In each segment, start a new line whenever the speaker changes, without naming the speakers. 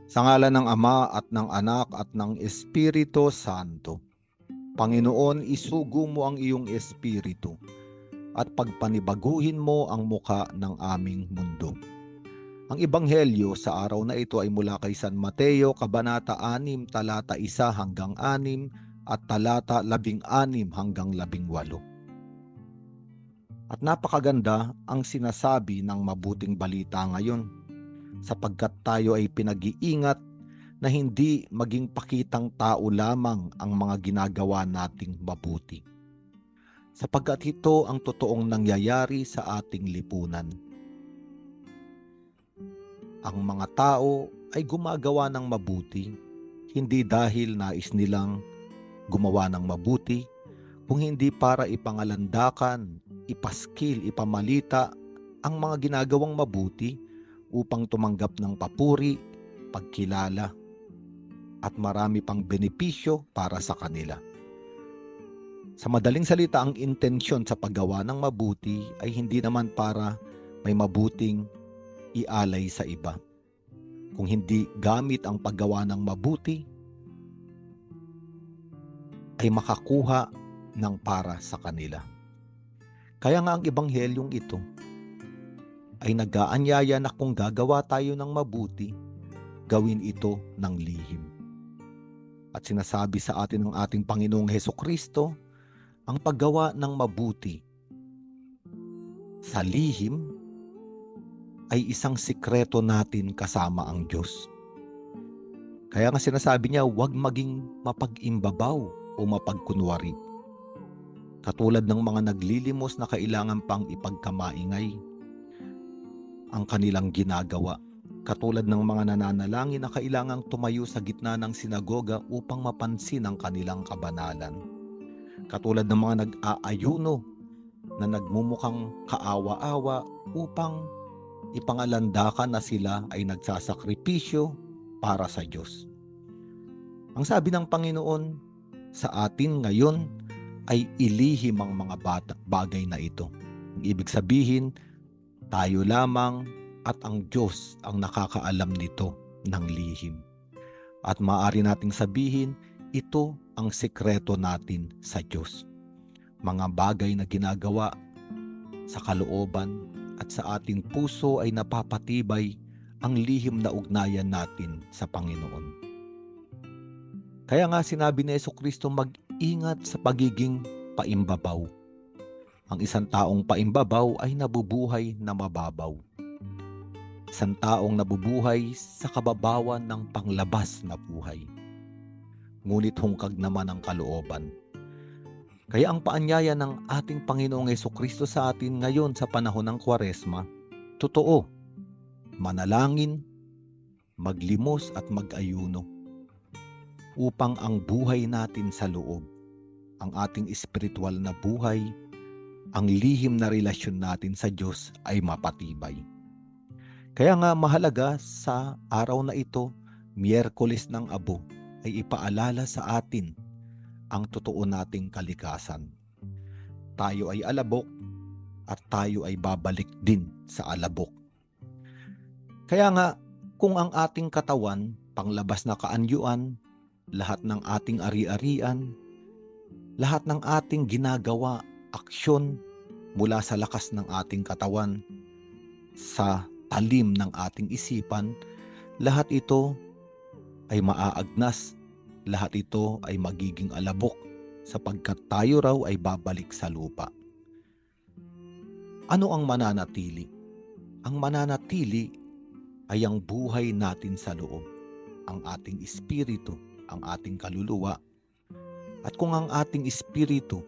Sa ngalan ng Ama at ng Anak at ng Espiritu Santo. Panginoon, isugo mo ang iyong Espiritu at pagpanibaguhin mo ang muka ng aming mundo. Ang Ebanghelyo sa araw na ito ay mula kay San Mateo, Kabanata 6, talata 1 hanggang 6 at talata 16 hanggang 18. At napakaganda ang sinasabi ng mabuting balita ngayon, sapagkat tayo ay pinag-iingat na hindi maging pakitang tao lamang ang mga ginagawa nating mabuti, sapagkat ito ang totoong nangyayari sa ating lipunan. Ang mga tao ay gumagawa ng mabuti, hindi dahil nais nilang gumawa ng mabuti, kung hindi para ipangalandakan, ipaskil, ipamalita ang mga ginagawang mabuti upang tumanggap ng papuri, pagkilala, at marami pang benepisyo para sa kanila. Sa madaling salita, ang intensyon sa paggawa ng mabuti ay hindi naman para may mabuting ialay sa iba. Kung hindi gamit ang paggawa ng mabuti, ay makakuha ng para sa kanila. Kaya nga ang ebanghelyong ito ay nag-aanyaya na kung gagawa tayo ng mabuti, gawin ito ng lihim. At sinasabi sa atin ng ating Panginoong Hesukristo, ang paggawa ng mabuti sa lihim ay isang sikreto natin kasama ang Diyos. Kaya nga sinasabi niya, huwag maging mapag-imbabaw o mapagkunwari. Katulad ng mga naglilimos na kailangan pang ipagkamaingay ang kanilang ginagawa. Katulad ng mga nananalangin na kailangang tumayo sa gitna ng sinagoga upang mapansin ang kanilang kabanalan. Katulad ng mga nag-aayuno na nagmumukhang kaawa-awa upang ipangalandakan na sila ay nagsasakripisyo para sa Diyos. Ang sabi ng Panginoon sa atin ngayon ay ilihim ang mga bagay na ito. Ibig sabihin, tayo lamang at ang Diyos ang nakakaalam nito ng lihim. At maaari nating sabihin, ito ang sekreto natin sa Diyos. Mga bagay na ginagawa sa kalooban at sa ating puso ay napapatibay ang lihim na ugnayan natin sa Panginoon. Kaya nga sinabi ni Jesucristo, mag-ingat sa pagiging paimbabaw. Ang isang taong paimbabaw ay nabubuhay na mababaw. Isang taong nabubuhay sa kababawan ng panglabas na buhay. Ngunit hungkag naman ang kalooban. Kaya ang paanyaya ng ating Panginoong Jesucristo sa atin ngayon sa panahon ng Kwaresma, totoo, manalangin, maglimos at mag-ayuno upang ang buhay natin sa loob, ang ating espiritual na buhay, ang lihim na relasyon natin sa Diyos ay mapatibay. Kaya nga mahalaga sa araw na ito, Miyerkules ng Abo, ay ipaalala sa atin ang totoo nating kalikasan. Tayo ay alabok at tayo ay babalik din sa alabok. Kaya nga, kung ang ating katawan, panglabas na kaanyuan, lahat ng ating ari-arian, lahat ng ating ginagawa, aksyon mula sa lakas ng ating katawan, sa talim ng ating isipan, lahat ito ay maaagnas, lahat ito ay magiging alabok sapagkat tayo raw ay babalik sa lupa. Ano ang mananatili? Ang mananatili ay ang buhay natin sa loob, ang ating espiritu, ang ating kaluluwa. At kung ang ating espiritu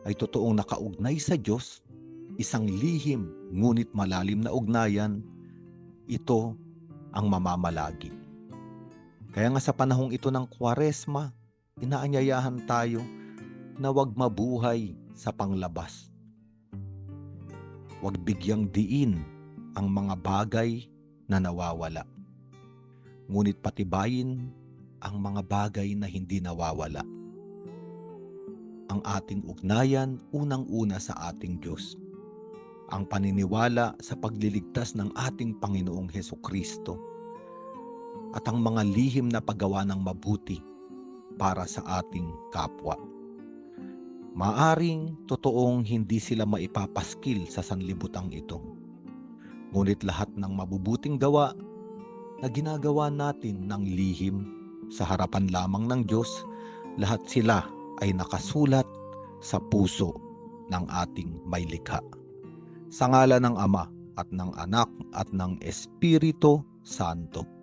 ay totoong nakaugnay sa Diyos, isang lihim ngunit malalim na ugnayan, ito ang mamamalagi. Kaya nga sa panahong ito ng Kwaresma, inaanyayahan tayo na huwag mabuhay sa panglabas. Huwag bigyang diin ang mga bagay na nawawala. Ngunit patibayin ang mga bagay na hindi nawawala. Ang ating ugnayan unang-una sa ating Diyos. Ang paniniwala sa pagliligtas ng ating Panginoong Hesukristo. at ang mga lihim na paggawa ng mabuti para sa ating kapwa. Maaring totoong hindi sila maipapaskil sa sanlibutan ito. Ngunit lahat ng mabubuting gawa na ginagawa natin ng lihim sa harapan lamang ng Diyos, lahat sila ay nakasulat sa puso ng ating maylikha. Sa ngalan ng Ama at ng Anak at ng Espiritu Santo.